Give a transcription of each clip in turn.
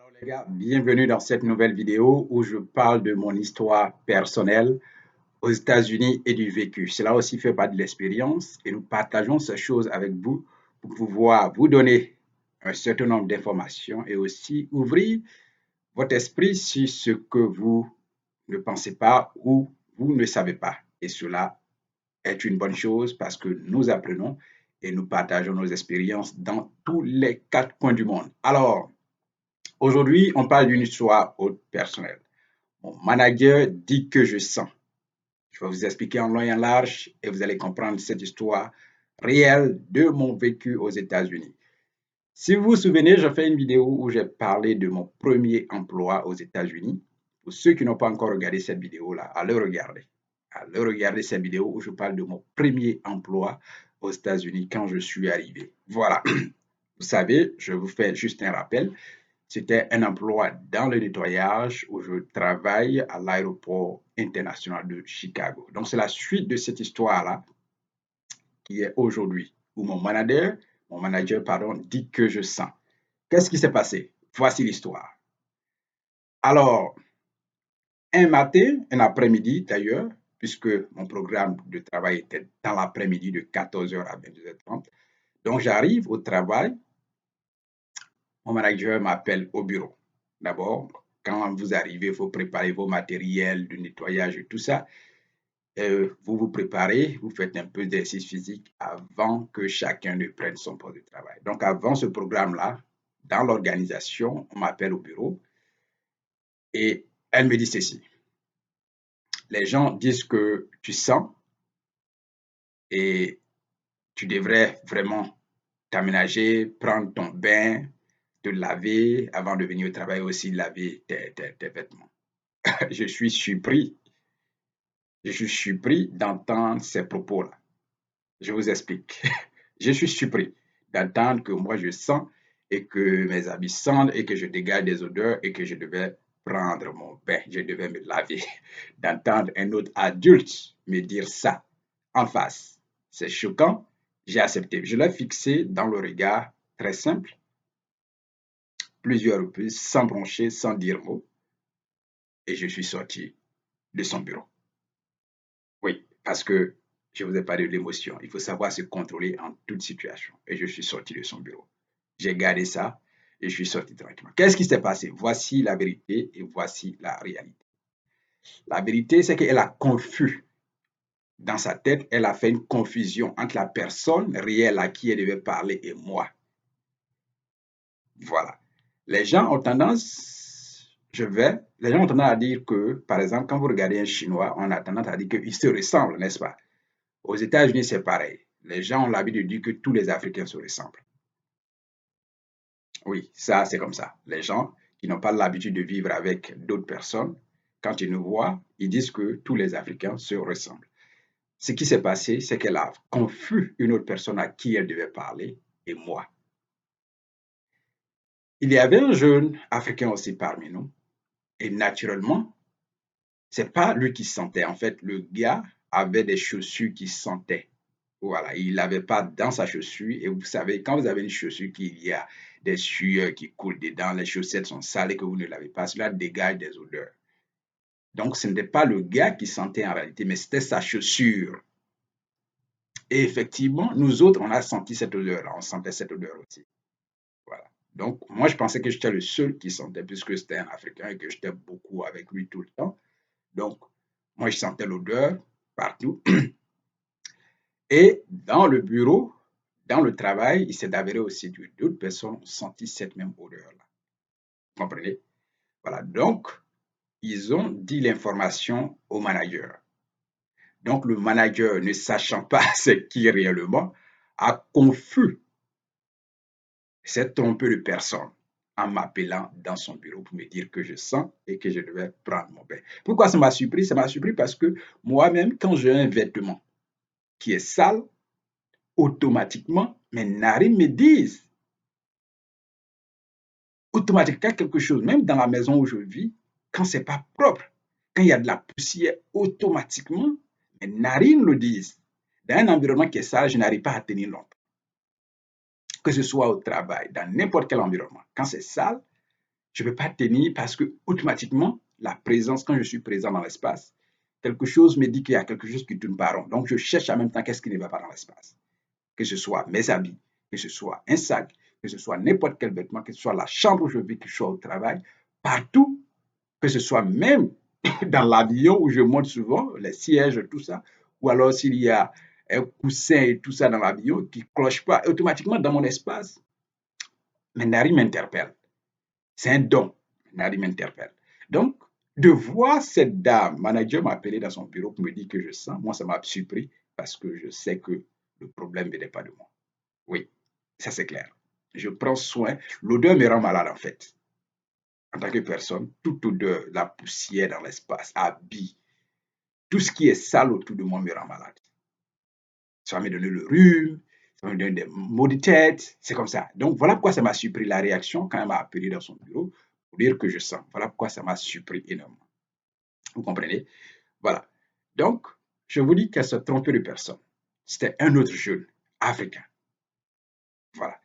Alors les gars, bienvenue dans cette nouvelle vidéo où je parle de mon histoire personnelle aux États-Unis et du vécu. Cela aussi fait partie de l'expérience et nous partageons ces choses avec vous pour pouvoir vous donner un certain nombre d'informations et aussi ouvrir votre esprit sur ce que vous ne pensez pas ou vous ne savez pas. Et cela est une bonne chose parce que nous apprenons et nous partageons nos expériences dans tous les quatre coins du monde. Alors, aujourd'hui, on parle d'une histoire haute personnelle. Mon manager dit que je sens. Je vais vous expliquer en long et en large et vous allez comprendre cette histoire réelle de mon vécu aux États-Unis. Si vous vous souvenez, j'ai fait une vidéo où j'ai parlé de mon premier emploi aux États-Unis. Pour ceux qui n'ont pas encore regardé cette vidéo-là, allez regarder. Allez regarder cette vidéo où je parle de mon premier emploi aux États-Unis quand je suis arrivé. Voilà. Vous savez, je vous fais juste un rappel. C'était un emploi dans le nettoyage où je travaille à l'aéroport international de Chicago. Donc, c'est la suite de cette histoire-là qui est aujourd'hui où mon manager, dit que je sens. Qu'est-ce qui s'est passé? Voici l'histoire. Alors, un matin, un après-midi d'ailleurs, puisque mon programme de travail était dans l'après-midi de 14h à 22h30. Donc, j'arrive au travail. Mon manager m'appelle au bureau. D'abord, quand vous arrivez, il faut préparer vos matériels de nettoyage et tout ça. Vous vous préparez, vous faites un peu d'exercice physique avant que chacun ne prenne son poste de travail. Donc, avant ce programme-là, dans l'organisation, on m'appelle au bureau et elle me dit ceci. Les gens disent que tu sens et tu devrais vraiment t'aménager, prendre ton bain, te laver avant de venir au travail, aussi laver tes vêtements. Je suis surpris. Je suis surpris d'entendre ces propos-là. Je vous explique. Je suis surpris d'entendre que moi je sens et que mes habits sentent et que je dégage des odeurs et que je devais prendre mon bain, je devais me laver. D'entendre un autre adulte me dire ça en face. C'est choquant. J'ai accepté. Je l'ai fixé dans le regard très simple, plusieurs reprises, sans broncher, sans dire mot, et je suis sorti de son bureau. Oui, parce que je vous ai parlé de l'émotion. Il faut savoir se contrôler en toute situation. Et je suis sorti de son bureau. J'ai gardé ça et je suis sorti tranquillement. Qu'est-ce qui s'est passé? Voici la vérité et voici la réalité. La vérité, c'est qu'elle a confus. Dans sa tête, elle a fait une confusion entre la personne réelle à qui elle devait parler et moi. Voilà. Les gens ont tendance, les gens ont tendance à dire que, par exemple, quand vous regardez un Chinois, on a tendance à dire qu'ils se ressemblent, n'est-ce pas? Aux États-Unis, c'est pareil. Les gens ont l'habitude de dire que tous les Africains se ressemblent. Oui, ça, c'est comme ça. Les gens qui n'ont pas l'habitude de vivre avec d'autres personnes, quand ils nous voient, ils disent que tous les Africains se ressemblent. Ce qui s'est passé, c'est qu'elle a confus une autre personne à qui elle devait parler et moi. Il y avait un jeune Africain aussi parmi nous et naturellement, c'est pas lui qui sentait. En fait, le gars avait des chaussures qui sentaient. Voilà, il l'avait pas dans sa chaussure. Et vous savez, quand vous avez une chaussure qu'il y a des sueurs qui coulent dedans, les chaussettes sont sales et que vous ne l'avez pas, cela dégage des odeurs. Donc, ce n'était pas le gars qui sentait en réalité, mais c'était sa chaussure. Et effectivement, nous autres, on a senti cette odeur-là. On sentait cette odeur aussi. Voilà. Donc, moi, je pensais que j'étais le seul qui sentait, puisque c'était un Africain et que j'étais beaucoup avec lui tout le temps. Donc, moi, je sentais l'odeur partout. Et dans le bureau, dans le travail, il s'est avéré aussi que d'autres personnes ont senti cette même odeur-là. Vous comprenez? Voilà. Donc, ils ont dit l'information au manager. Donc, le manager, ne sachant pas ce qui est réellement, a confus, s'est trompé de personne en m'appelant dans son bureau pour me dire que je sens et que je devais prendre mon bain. Pourquoi ça m'a surpris? Ça m'a surpris parce que moi-même, quand j'ai un vêtement qui est sale, automatiquement, mes narines me disent automatiquement quelque chose, même dans la maison où je vis, quand c'est pas propre, quand il y a de la poussière, automatiquement, mes narines le disent. Dans un environnement qui est sale, je n'arrive pas à tenir longtemps. Que ce soit au travail, dans n'importe quel environnement. Quand c'est sale, Je ne peux pas tenir parce que automatiquement, la présence, quand je suis présent dans l'espace, quelque chose me dit qu'il y a quelque chose qui ne tourne pas rond. Donc, je cherche en même temps qu'est-ce qui ne va pas dans l'espace. Que ce soit mes habits, que ce soit un sac, que ce soit n'importe quel vêtement, que ce soit la chambre où je vis, que je sois au travail, partout, que ce soit même dans l'avion où je monte souvent, les sièges, tout ça, ou alors s'il y a un coussin et tout ça dans l'avion qui ne cloche pas, automatiquement dans mon espace, mes narines m'interpellent. C'est un don. Mes narines m'interpellent. Donc, de voir cette dame, manager m'a appelé dans son bureau pour me dire que je sens, moi, ça m'a surpris parce que je sais que le problème n'est pas de moi. Oui, ça c'est clair. Je prends soin. L'odeur me rend malade en fait. En tant que personne, toute odeur, la poussière dans l'espace, habits, tout ce qui est sale autour de moi me rend malade. Ça va me donner le rhume, ça va me donner des maux de tête, c'est comme ça. Donc voilà pourquoi ça m'a surpris la réaction quand elle m'a appelé dans son bureau pour dire que je sens. Voilà pourquoi ça m'a surpris énormément. Vous comprenez? Voilà. Donc, je vous dis qu'elle se trompait de personne. C'était un autre jeune, africain. Voilà.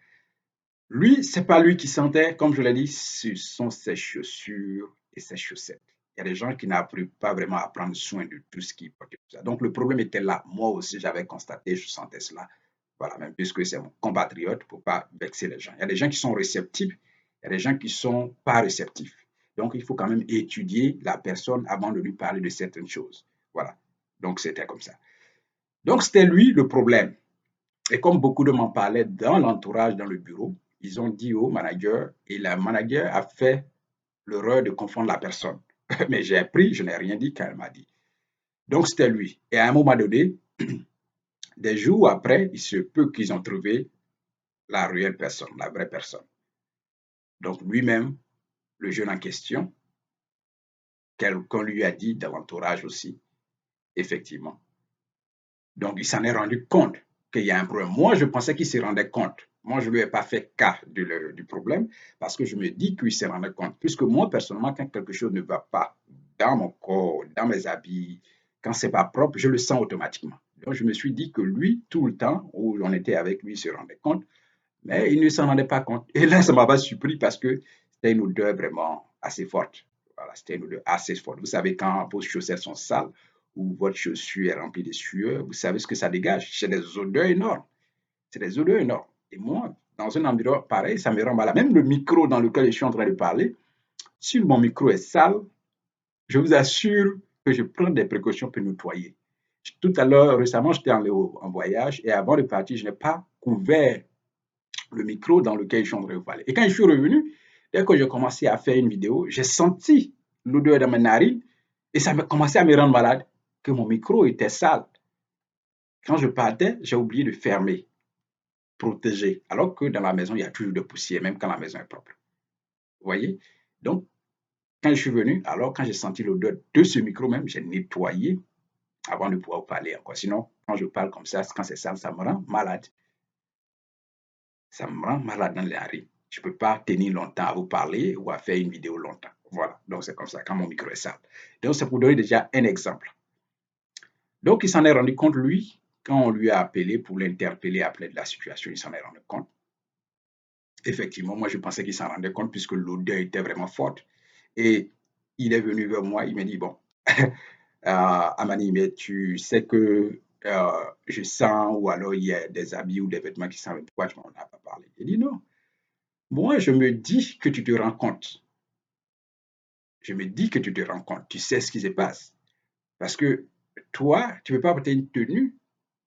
Lui, c'est pas lui qui sentait, comme je l'ai dit, ce sont ses chaussures et ses chaussettes. Il y a des gens qui n'arrivent pas vraiment à prendre soin de tout ce qui porte ça. Donc le problème était là. Moi aussi, j'avais constaté, je sentais cela. Voilà, même puisque c'est mon compatriote, pour pas vexer les gens. Il y a des gens qui sont réceptifs, il y a des gens qui sont pas réceptifs. Donc il faut quand même étudier la personne avant de lui parler de certaines choses. Voilà. Donc c'était comme ça. Donc c'était lui le problème. Et comme beaucoup de m'en parlaient dans l'entourage, dans le bureau, ils ont dit au manager, et le manager a fait l'erreur de confondre la personne. Mais j'ai appris, je n'ai rien dit quand elle m'a dit. Donc c'était lui. Et à un moment donné, des jours après, il se peut qu'ils ont trouvé la réelle personne, la vraie personne. Donc lui-même, le jeune en question, quelqu'un lui a dit dans l'entourage aussi, effectivement. Donc il s'en est rendu compte qu'il y a un problème. Moi, je pensais qu'il se rendait compte. Moi, je ne lui ai pas fait cas du problème parce que je me dis qu'il se rendait compte. Puisque moi, personnellement, quand quelque chose ne va pas dans mon corps, dans mes habits, quand c'est pas propre, je le sens automatiquement. Donc, je me suis dit que lui, tout le temps où on était avec lui, il se rendait compte, mais il ne s'en rendait pas compte. Et là, ça m'a pas surpris parce que c'était une odeur vraiment assez forte. Voilà, c'était une odeur assez forte. Vous savez, quand vos chaussettes sont sales ou votre chaussure est remplie de sueur, vous savez ce que ça dégage. C'est des odeurs énormes. C'est des odeurs énormes. Et moi, dans un environnement pareil, ça me rend malade. Même le micro dans lequel je suis en train de parler, si mon micro est sale, je vous assure que je prends des précautions pour nettoyer. Tout à l'heure, récemment, j'étais en voyage et avant de partir, je n'ai pas couvert le micro dans lequel je suis en train de parler. Et quand je suis revenu, dès que j'ai commencé à faire une vidéo, j'ai senti l'odeur dans mes narines et ça a commencé à me rendre malade, que mon micro était sale. Quand je partais, j'ai oublié de fermer, protéger, alors que dans la maison, il y a toujours de poussière, même quand la maison est propre. Vous voyez? Donc, quand je suis venu, alors quand j'ai senti l'odeur de ce micro même, j'ai nettoyé avant de pouvoir parler encore. Sinon, quand je parle comme ça, quand c'est sale, ça me rend malade. Ça me rend malade dans les narines. Je ne peux pas tenir longtemps à vous parler ou à faire une vidéo longtemps. Voilà, donc c'est comme ça quand mon micro est sale. Donc c'est pour donner déjà un exemple. Donc il s'en est rendu compte, lui, quand on lui a appelé pour l'interpeller après de la situation, il s'en est rendu compte. Effectivement, moi je pensais qu'il s'en rendait compte puisque l'odeur était vraiment forte. Et il est venu vers moi, il m'a dit, bon, Amani, mais tu sais que je sens ou alors il y a des habits ou des vêtements qui sentent, pourquoi tu m'en as pas parlé? Il dit non. Moi, je me dis que tu te rends compte. Je me dis que tu te rends compte. Tu sais ce qui se passe. Parce que toi, tu ne peux pas porter une tenue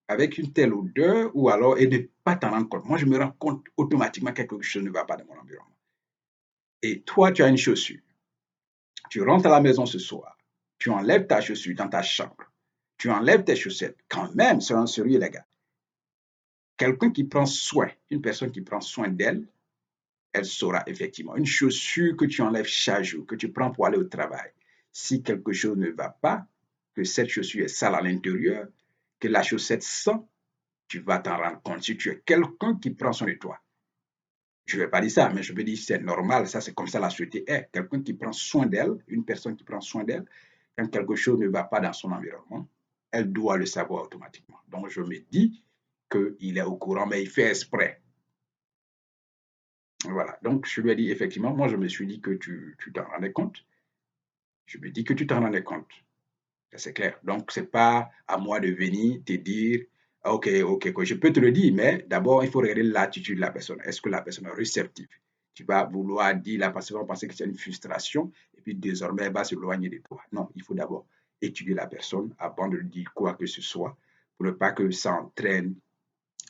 avec une telle odeur ou alors et ne pas t'en rendre compte. Moi, je me rends compte automatiquement que quelque chose ne va pas dans mon environnement. Et toi, tu as une chaussure. Tu rentres à la maison ce soir. Tu enlèves ta chaussure dans ta chambre. Tu enlèves tes chaussettes. Quand même, soyons sérieux, les gars. Quelqu'un qui prend soin, une personne qui prend soin d'elle, elle saura effectivement. Une chaussure que tu enlèves chaque jour, que tu prends pour aller au travail. Si quelque chose ne va pas, que cette chaussure est sale à l'intérieur, que la chaussette sent, tu vas t'en rendre compte. Si tu es quelqu'un qui prend soin de toi, je ne vais pas dire ça, mais je veux dire c'est normal, ça c'est comme ça la société est. Quelqu'un qui prend soin d'elle, une personne qui prend soin d'elle, quand quelque chose ne va pas dans son environnement, elle doit le savoir automatiquement. Donc je me dis qu'il est au courant, mais il fait exprès. Voilà. Donc, je lui ai dit, effectivement, moi, je me suis dit que tu t'en rendais compte. Je me dis que tu t'en rendais compte. C'est clair. Donc, c'est pas à moi de venir te dire, ah, ok, ok, quoi. Je peux te le dire, mais d'abord, il faut regarder l'attitude de la personne. Est-ce que la personne est réceptive? Tu vas vouloir dire, la personne va penser que c'est une frustration, et puis désormais, elle va s'éloigner de toi. Non, il faut d'abord étudier la personne avant de lui dire quoi que ce soit, pour ne pas que ça entraîne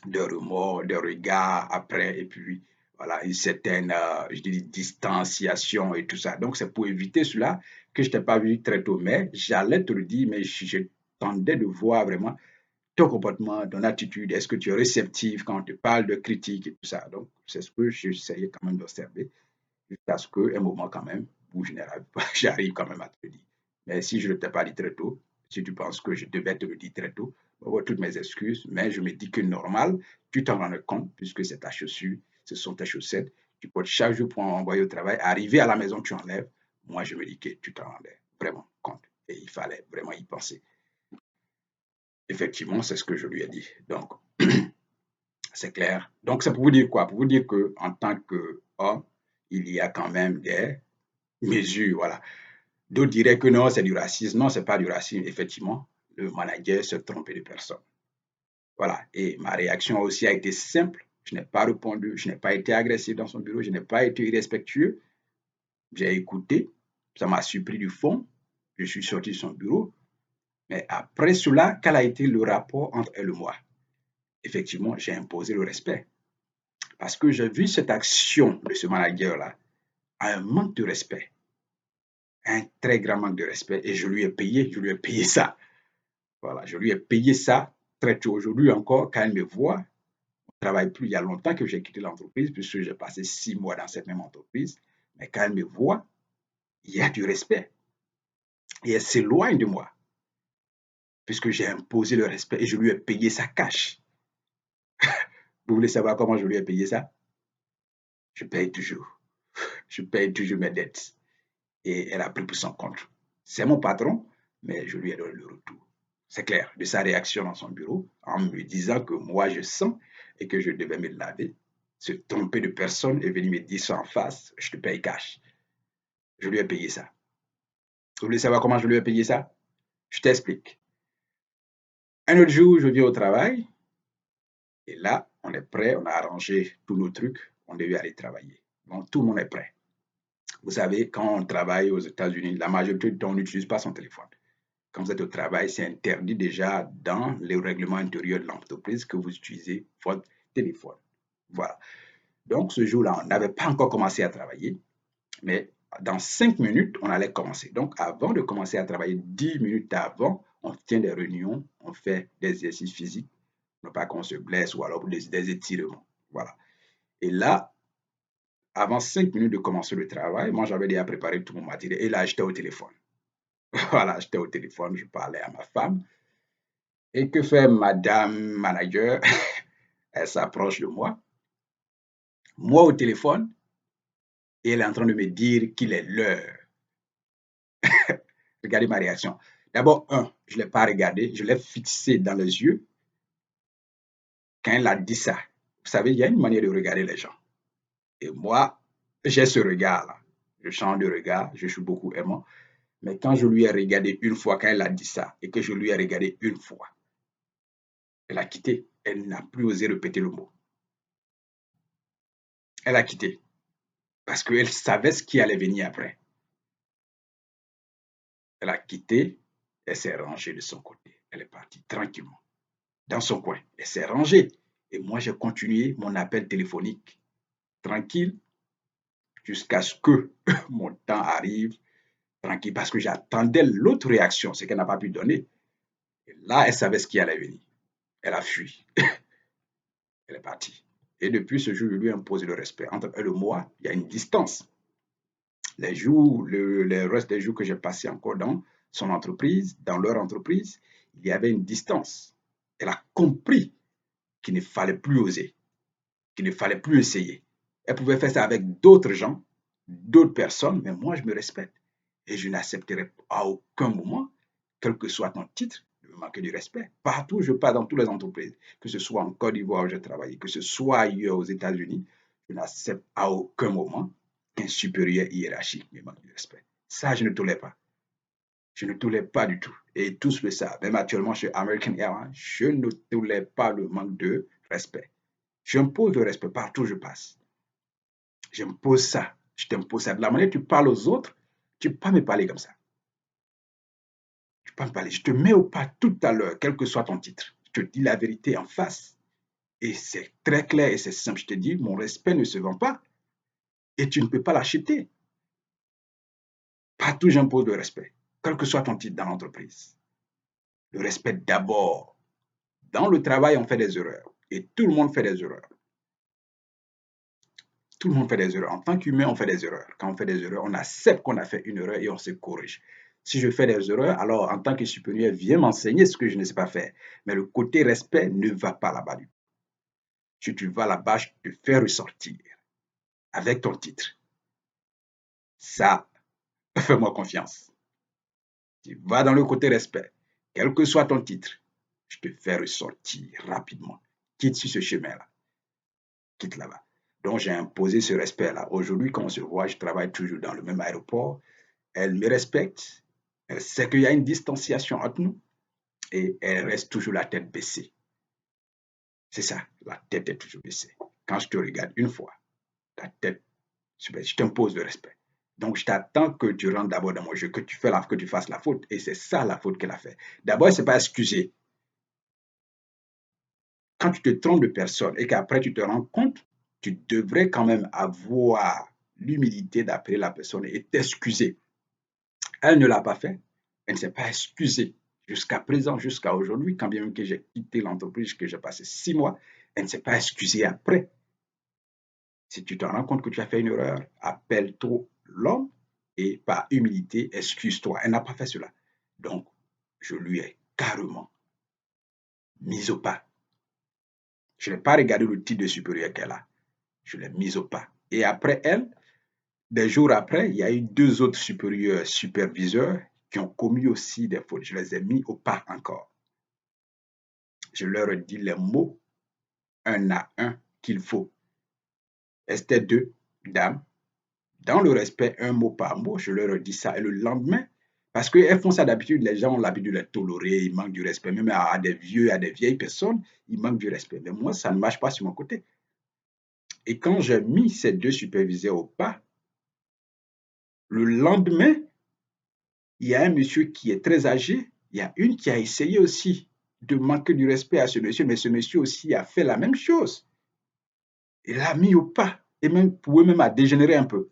de remords, de regards après, et puis voilà, une certaine, je dis, distanciation et tout ça. Donc, c'est pour éviter cela que je t'ai pas vu très tôt, mais j'allais te le dire, mais je tendais de voir vraiment ton comportement, ton attitude. Est-ce que tu es réceptif quand on te parle de critique et tout ça? Donc, c'est ce que j'essayais quand même d'observer jusqu'à ce qu'un moment quand même, où je n'arrive pas, j'arrive quand même à te le dire. Mais si je ne t'ai pas dit très tôt, si tu penses que je devais te le dire très tôt, toutes mes excuses, mais je me dis que normal, tu t'en rends compte puisque c'est ta chaussure, ce sont tes chaussettes, tu portes chaque jour pour envoyer au travail, arriver à la maison, tu enlèves. Moi, je me dis que tu t'en rendais vraiment compte et il fallait vraiment y penser. Effectivement, c'est ce que je lui ai dit. Donc, c'est clair. Donc, c'est pour vous dire quoi? Pour vous dire que en tant qu'homme, il y a quand même des mesures, voilà. D'autres diraient que non, c'est du racisme. Non, c'est pas du racisme. Effectivement, le manager se trompait de personne. Voilà. Et ma réaction aussi a été simple. Je n'ai pas répondu, je n'ai pas été agressif dans son bureau, je n'ai pas été irrespectueux. J'ai écouté, ça m'a surpris du fond. Je suis sorti de son bureau. Mais après cela, quel a été le rapport entre elle et moi? Effectivement, j'ai imposé le respect. Parce que j'ai vu cette action de ce manager-là, un manque de respect, un très grand manque de respect, et je lui ai payé ça. Voilà, je lui ai payé ça très tôt. Aujourd'hui encore, quand elle me voit, on ne travaille plus. Il y a longtemps que j'ai quitté l'entreprise, puisque j'ai passé 6 mois dans cette même entreprise. Mais quand elle me voit, il y a du respect. Et elle s'éloigne de moi, puisque j'ai imposé le respect et je lui ai payé sa cash. Vous voulez savoir comment je lui ai payé ça? Je paye toujours. Je paye toujours mes dettes. Et elle a pris pour son compte. C'est mon patron, mais je lui ai donné le retour. C'est clair, de sa réaction dans son bureau, en me disant que moi je sens et que je devais me laver, se tromper de personne et venir me dire ça en face, je te paye cash. Je lui ai payé ça. Vous voulez savoir comment je lui ai payé ça? Je t'explique. Un autre jour, je viens au travail et là, on est prêt, on a arrangé tous nos trucs, on devait aller travailler. Donc, tout le monde est prêt. Vous savez, quand on travaille aux États-Unis, la majorité du temps, on n'utilise pas son téléphone. Quand vous êtes au travail, c'est interdit déjà dans le règlement intérieur de l'entreprise que vous utilisez votre téléphone. Voilà. Donc, ce jour-là, on n'avait pas encore commencé à travailler, mais dans 5 minutes, on allait commencer. Donc, avant de commencer à travailler, 10 minutes avant, on tient des réunions, on fait des exercices physiques, non pas qu'on se blesse ou alors des étirements. Voilà. Et là, avant 5 minutes de commencer le travail, moi, j'avais déjà préparé tout mon matériel. Et là, j'étais au téléphone. Voilà, j'étais au téléphone, je parlais à ma femme. Et que fait Madame Manager? Elle s'approche de moi, moi au téléphone, et elle est en train de me dire qu'il est l'heure. Regardez ma réaction. D'abord, je ne l'ai pas regardé, je l'ai fixé dans les yeux quand elle a dit ça. Vous savez, il y a une manière de regarder les gens. Et moi, j'ai ce regard-là. Je change de regard, je suis beaucoup aimant. Mais quand je lui ai regardé une fois, quand elle a dit ça, et que je lui ai regardé une fois, elle a quitté. Elle n'a plus osé répéter le mot. Elle a quitté. Parce qu'elle savait ce qui allait venir après. Elle a quitté, elle s'est rangée de son côté. Elle est partie tranquillement dans son coin. Elle s'est rangée. Et moi, j'ai continué mon appel téléphonique tranquille jusqu'à ce que mon temps arrive tranquille parce que j'attendais l'autre réaction, ce qu'elle n'a pas pu donner. Et là, elle savait ce qui allait venir. Elle a fui. Elle est partie. Et depuis ce jour, je lui ai imposé le respect. Entre elle et moi, il y a une distance. Les jours, le reste des jours que j'ai passé encore dans son entreprise, dans leur entreprise, il y avait une distance. Elle a compris qu'il ne fallait plus oser, qu'il ne fallait plus essayer. Elle pouvait faire ça avec d'autres gens, d'autres personnes, mais moi, je me respecte. Et je n'accepterai à aucun moment, quel que soit ton titre, de me manquer du respect. Partout où je pars, dans toutes les entreprises, que ce soit en Côte d'Ivoire où j'ai travaillé, que ce soit ailleurs aux États-Unis, Je n'accepte à aucun moment qu'un supérieur hiérarchique me manque de respect. Ça, je ne tolère pas. Je ne tolère pas du tout. Et tous le savent. Même actuellement chez American Airlines, je ne tolère pas le manque de respect. J'impose le respect partout où je passe. J'impose ça. Je t'impose ça. De la manière que tu parles aux autres, tu ne peux pas me parler comme ça. Tu peux pas me parler. Je te mets au pas tout à l'heure, quel que soit ton titre. Je te dis la vérité en face. Et c'est très clair et c'est simple. Je te dis, mon respect ne se vend pas. Et tu ne peux pas l'acheter. Partout, j'impose le respect, quel que soit ton titre dans l'entreprise. Le respect d'abord. Dans le travail, on fait des erreurs. Et tout le monde fait des erreurs. Tout le monde fait des erreurs. En tant qu'humain, on fait des erreurs. Quand on fait des erreurs, on accepte qu'on a fait une erreur et on se corrige. Si je fais des erreurs, alors en tant que supérieur, viens m'enseigner ce que je ne sais pas faire. Mais le côté respect ne va pas là-bas du tout. Si tu vas là-bas, je te fais ressortir avec ton titre. Ça, fais-moi confiance. Tu vas dans le côté respect, quel que soit ton titre, je te fais ressortir rapidement. Quitte sur ce chemin-là, quitte là-bas. Donc j'ai imposé ce respect-là. Aujourd'hui, quand on se voit, je travaille toujours dans le même aéroport. Elle me respecte, elle sait qu'il y a une distanciation entre nous et elle reste toujours la tête baissée. C'est ça, la tête est toujours baissée. Quand je te regarde une fois, ta tête, je t'impose le respect. Donc, je t'attends que tu rentres d'abord dans mon jeu, que tu fasses la faute. Et c'est ça la faute qu'elle a fait. D'abord, c'est pas excuser. Quand tu te trompes de personne et qu'après tu te rends compte, tu devrais quand même avoir l'humilité d'appeler la personne et t'excuser. Elle ne l'a pas fait. Elle ne s'est pas excusée jusqu'à présent, jusqu'à aujourd'hui, quand bien même que j'ai quitté l'entreprise, que j'ai passé 6 mois, elle ne s'est pas excusée après. Si tu te rends compte que tu as fait une erreur, appelle-toi l'homme et par humilité, excuse-toi. Elle n'a pas fait cela. Donc, je lui ai carrément mis au pas. Je n'ai pas regardé le titre de supérieur qu'elle a. Je l'ai mise au pas. Et après elle, des jours après, il y a eu 2 autres supérieurs superviseurs qui ont commis aussi des fautes. Je les ai mis au pas encore. Je leur ai dit les mots un à un qu'il faut. C'était 2 dames. Dans le respect, un mot par mot, je leur ai dit ça. Et le lendemain, parce qu'elles font ça d'habitude, les gens ont l'habitude de les tolérer, ils manquent du respect. Même à des vieux, à des vieilles personnes, ils manquent du respect. Mais moi, ça ne marche pas sur mon côté. Et quand j'ai mis ces 2 superviseurs au pas, le lendemain, il y a un monsieur qui est très âgé, il y a une qui a essayé aussi de manquer du respect à ce monsieur, mais ce monsieur aussi a fait la même chose. Il l'a mis au pas et même pouvait même à dégénérer un peu.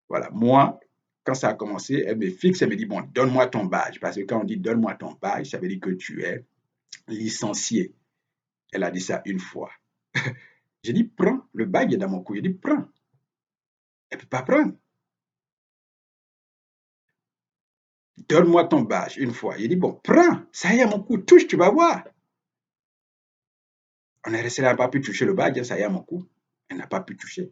Voilà, moi, quand ça a commencé, elle me fixe, elle me dit, bon, donne-moi ton badge. Parce que quand on dit donne-moi ton badge, ça veut dire que tu es licencié. Elle a dit ça une fois. J'ai dit, prends, le badge est dans mon cou. J'ai dit, prends. Elle ne peut pas prendre. Donne-moi ton badge une fois. J'ai dit, bon, prends, ça y est, mon cou, touche, tu vas voir. On est resté là, elle n'a pas pu toucher le badge, ça y est, mon cou. Elle n'a pas pu toucher.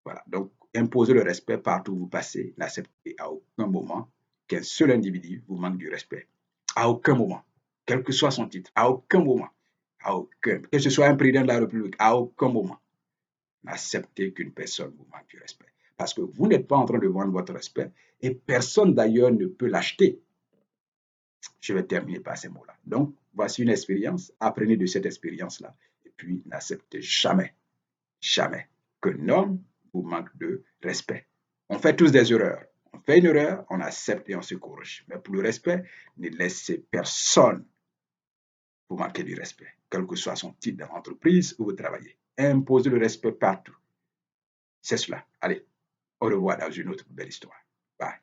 Voilà, donc imposer le respect partout où vous passez, n'acceptez à aucun moment qu'un seul individu vous manque du respect. À aucun moment, quel que soit son titre, à aucun moment, à aucun, que ce soit un président de la République, à aucun moment, n'acceptez qu'une personne vous manque du respect. Parce que vous n'êtes pas en train de vendre votre respect et personne d'ailleurs ne peut l'acheter. Je vais terminer par ces mots-là. Donc, voici une expérience. Apprenez de cette expérience-là. Et puis, n'acceptez jamais, jamais qu'un homme vous manque de respect. On fait tous des erreurs. On fait une erreur, on accepte et on se corrige. Mais pour le respect, ne laissez personne vous manquer du respect, quel que soit son titre dans l'entreprise où vous travaillez. Imposez le respect partout. C'est cela. Allez, au revoir dans une autre belle histoire. Bye.